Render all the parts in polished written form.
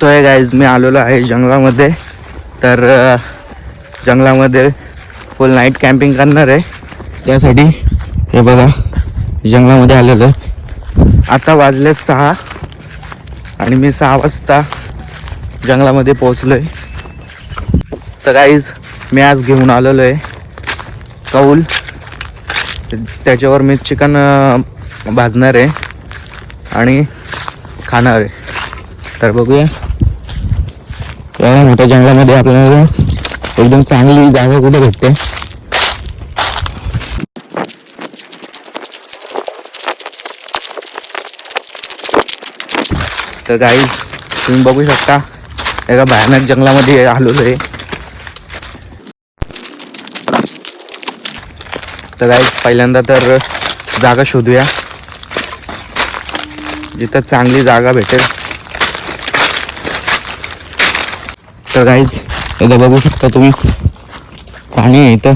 बघतोय गाईज, मी आलेलो आहे जंगलामध्ये. तर जंगलामध्ये फुल नाईट कॅम्पिंग करणार आहे. त्यासाठी हे बघा जंगलामध्ये आलेलो आहे. आता वाजले 6 आणि मी 6 वाजता जंगलामध्ये पोहोचलो आहे. तर गाईज मी आज घेऊन आलेलो आहे कौल. त्याच्यावर मी चिकन भाजणार आहे आणि खाणार आहे. तर बघूया एवढ्या मोठ्या जंगलामध्ये आपल्याला एकदम चांगली जागा कुठे भेटते. तर गाईज तुम्ही बघू शकता एका भयानक जंगलामध्ये आलेलो आहे. तर गाईज पहिल्यांदा तर जागा शोधूया जिथं चांगली जागा भेटेल. तर गाईज इथं बघू शकता तुम्ही पाणी आहे इथं,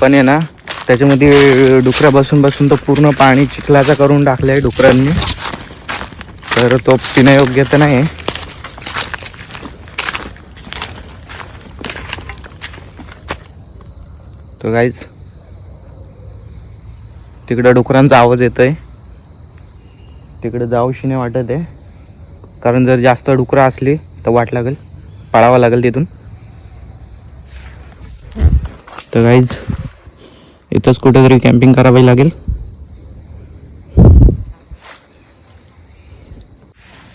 पण आहे ना त्याच्यामध्ये डुकरा बसून बसून तो पूर्ण पाणी चिखलाचा करून टाकलं आहे डुकरांनी. तर तो पिण्यायोग्य तर नाही. तर गाईज तिकडं डुकरांचा आवाज येतोय, तिकडे जाऊशी नाही वाटत आहे. कारण जर जास्त डुकरं असली तर वाट लागेल, पळावं लागेल तिथून. तर गाईज इथंच कुठेतरी कॅम्पिंग करावी लागेल.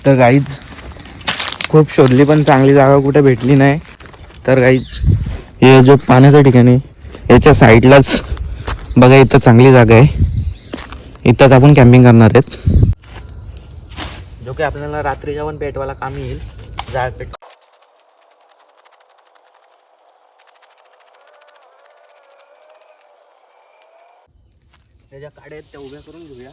तर गाईज खूप शोधली पण चांगली जागा कुठे भेटली नाही. तर गाईज हे जो पाण्याचा ठिकाण आहे याच्या साईडलाच बघा इथं चांगली जागा आहे. इथंच आपण कॅम्पिंग करणार आहेत, जो की आपल्याला रात्रीच्या पण पेटवायला काम येईल. जाळ पेट त्याच्या काड्या आहेत त्या उभ्या करून घेऊया.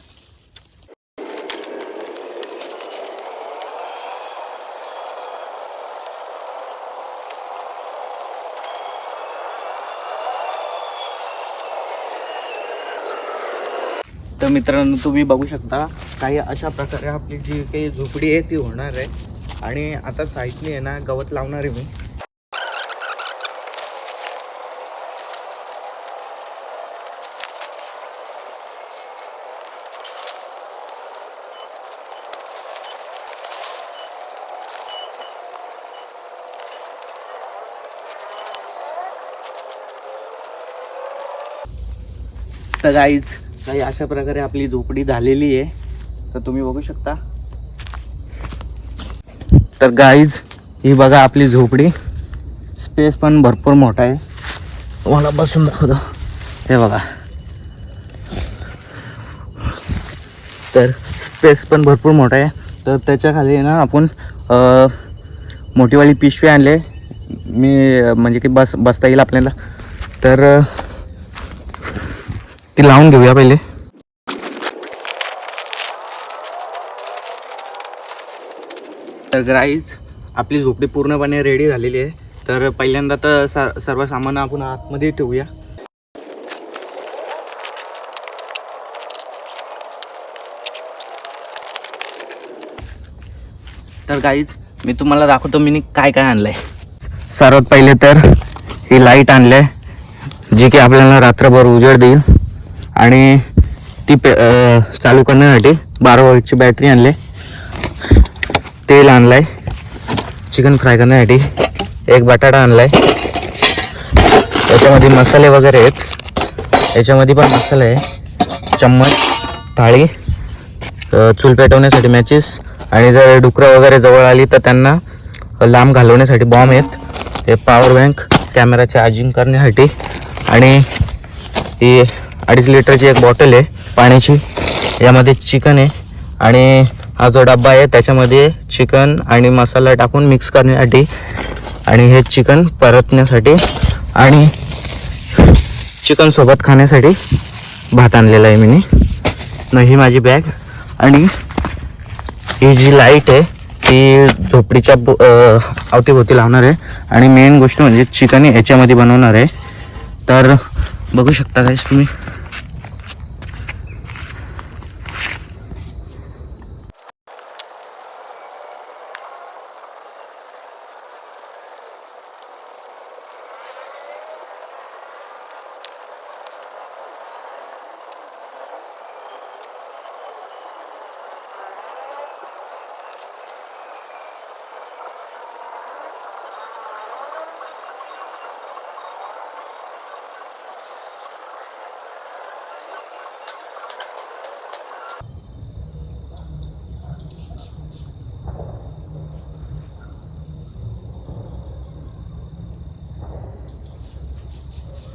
तर मित्रांनो तुम्ही बघू शकता काही अशा प्रकारे आपली जी काही झोपडी आहे ती होणार आहे. आणि आता साईडने आहे ना गवत लावणार आहे मी. तर गाईज काही अशा प्रकारे आपली झोपडी झालेली आहे. तर तुम्ही बघू शकता. तर गाईज ही बघा आपली झोपडी. स्पेस पण भरपूर मोठा आहे. तुम्हाला बसून दाखवतो. हे बघा, तर स्पेस पण भरपूर मोठा आहे. तर त्याच्या खाली ना आपण मोठीवाली पिशवी आणले मी, म्हणजे की बसता येईल आपल्याला. तर ती लावून घेऊया पहिले. तर गाईज आपली झोपडी पूर्णपणे रेडी झालेली आहे. तर पहिल्यांदा तर सर्व सामान आपण आतमध्ये ठेवूया. तर गाईज मी तुम्हाला दाखवतो मी काय काय आणलंय. सर्वात पहिले तर ही लाईट आणले जी की आपल्याला रात्रभर उजेड देईल. आणि ती चालू करण्यासाठी 12 वोल्टची बॅटरी आणली. तेल आणलाय चिकन फ्राय करण्यासाठी. एक बटाटा आणलाय. याच्यामध्ये मसाले वगैरे आहेत. याच्यामध्ये पण मसाला आहे. चम्मच, थाळी, चूल पेटवण्यासाठी मॅचेस, आणि जर डुकरं वगैरे जवळ आली तर त्यांना लांब घालवण्यासाठी बॉम्ब आहेत. हे पॉवर बँक कॅमेरा चार्जिंग करण्यासाठी. आणि ही 2.5 लिटरची एक बॉटल आहे पाण्याची. यामध्ये चिकन आहे. आणि हा जो डब्बा आहे त्याच्यामध्ये चिकन आणि मसाला टाकून मिक्स करण्यासाठी, आणि हे चिकन परतण्यासाठी, आणि चिकन सोबत खाण्यासाठी भात आणलेला आहे मी. ही माझी बॅग. आणि ही जी लाईट आहे ती झोपडीच्या अवतीभोवती लावणार आहे. आणि मेन गोष्ट म्हणजे चिकन याच्यामध्ये बनवणार आहे. तर बघू शकता गाईस तुम्ही.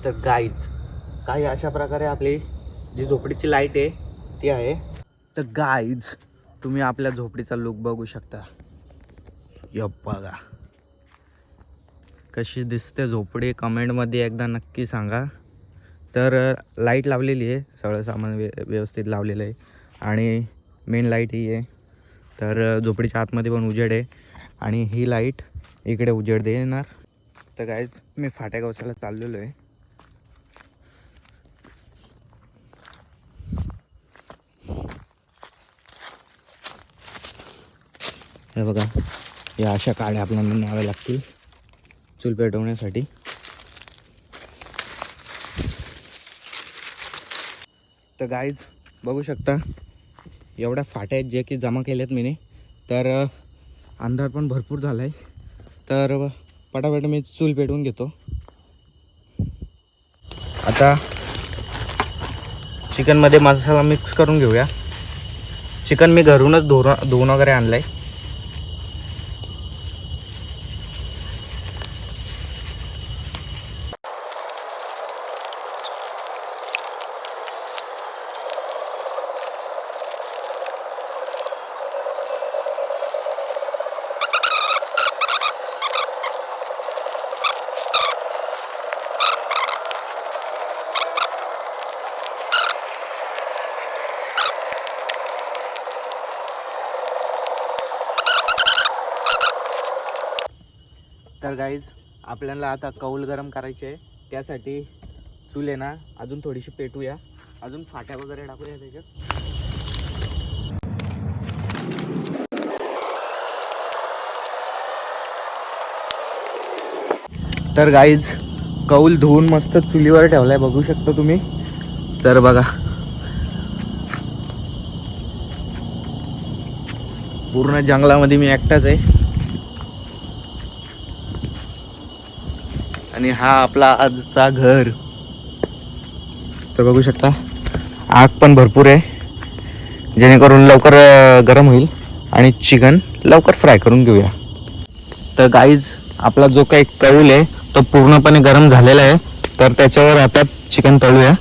तर गाईज काही अशा प्रकारे आपली जी झोपडीची लाईट आहे ती आहे. तर गाईज तुम्ही आपल्या झोपडीचा लुक बघू शकता. बघा कशी दिसते झोपडी, कमेंटमध्ये एकदा नक्की सांगा. तर लाईट लावलेली आहे, सगळं सामान व्यवस्थित लावलेलं आहे आणि मेन लाईट ही आहे. तर झोपडीच्या आतमध्ये पण उजेड आहे आणि ही लाईट इकडे उजेड देणार. तर गाईज मी फाट्या गवसाला चाललेलो आहे. हे बघा, या अशा काड्या आपल्याला न्याव्या लागतील चूल पेटवण्यासाठी. तर गाईज बघू शकता एवढ्या फाट्या आहेत जे की जमा केल्यात मी. तर अंधार पण भरपूर झाला आहे. तर पटापट मी चूल पेटवून घेतो. आता चिकनमध्ये मसाला मिक्स करून घेऊया. चिकन मी घरूनच धुवून वगैरे आणलं आहे. तर गाईज आपल्याला आता कौल गरम करायची आहे. त्यासाठी चूल आहे ना अजून थोडीशी पेटूया, अजून फाट्या वगैरे टाकूया त्याच्यात. तर गाईज कौल धुवून मस्त चुलीवर ठेवलाय, बघू शकता तुम्ही. तर बघा पूर्ण जंगलामध्ये मी एकटाच आहे आणि हा आपला आजचा घर. तर बघू शकता आग पण भरपूर आहे, जेणेकरून लवकर गरम होईल आणि चिकन लवकर फ्राय करून घेऊया. तर गाईज आपला जो काही कौल आहे तो पूर्णपणे गरम झालेला आहे. तर त्याच्यावर आता चिकन तळूया.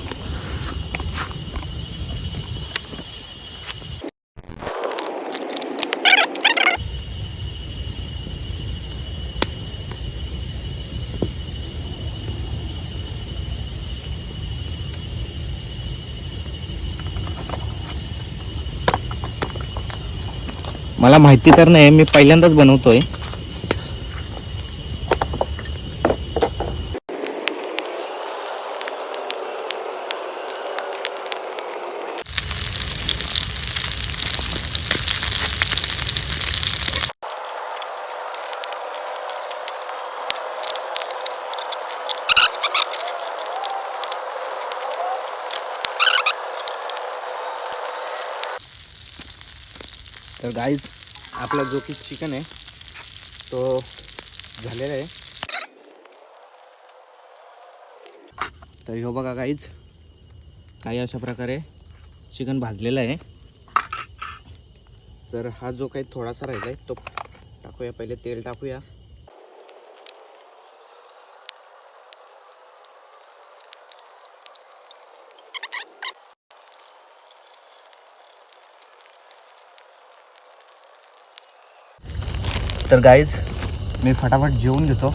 मला माहिती तर नाही, मी पहिल्यांदाच बनवतोय. तर गाईज आपला जो की चिकन आहे तो झालेला आहे. तर हो बघा गाईज काही अशा प्रकारे चिकन भाजलेलं आहे. तर हा जो काही थोडासा राहिला आहे तो टाकूया. पहिले तेल टाकूया. तर गाईज मी फटाफट जेवून घेतो.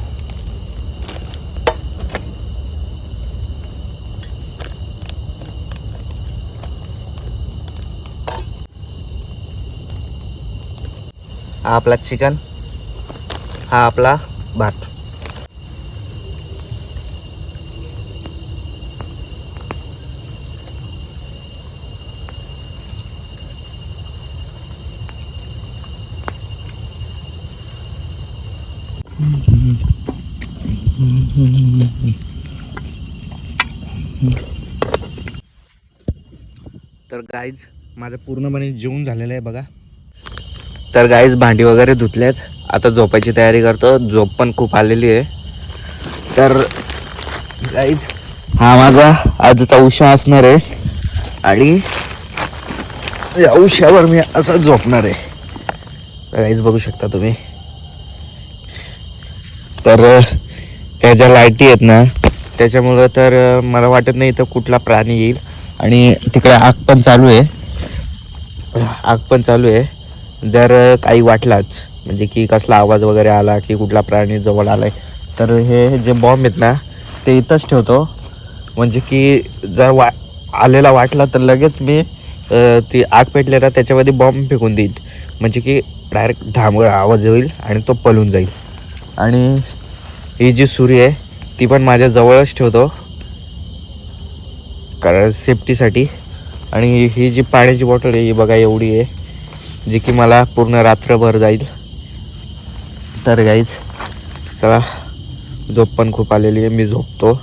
हा आपला चिकन, हा आपला भात. तर गाईज माझं पूर्णपणे जेवून झालेलं आहे बघा. तर गाईज भांडी वगैरे धुतल्यात, आता झोपायची तयारी करतो. झोप पण खूप आलेली आहे. तर गाईज हा माझा आजचा उशा असणार आहे आणि या उशावर मी असं झोपणार आहे. गाईज बघू शकता तुम्ही. तर ह्या ज्या लाईटी आहेत ना त्याच्यामुळं तर मला वाटत नाही इथं कुठला प्राणी येईल. आणि तिकडे आग पण चालू आहे, जर काही वाटलाच म्हणजे की कसला आवाज वगैरे आला की कुठला प्राणी जवळ आलाय तर हे जे बॉम्ब आहेत ना ते इथंच ठेवतो. म्हणजे की जर आलेला वाटला तर लगेच मी ती आग पेटले ना त्याच्यामध्ये बॉम्ब फेकून देईल. म्हणजे की डायरेक्ट धामळ आवाज होईल आणि तो पळून जाईल. आणि ही जी सुरी आहे ती पण माझ्या जवळच ठेवतो कारण सेफ्टीसाठी. आणि ही जी पाण्याची बॉटल आहे ही बघा एवढी आहे, जी की मला पूर्ण रात्रभर जाईल. तर गाईज चला, झोप पण खूप आलेली आहे, मी झोपतो.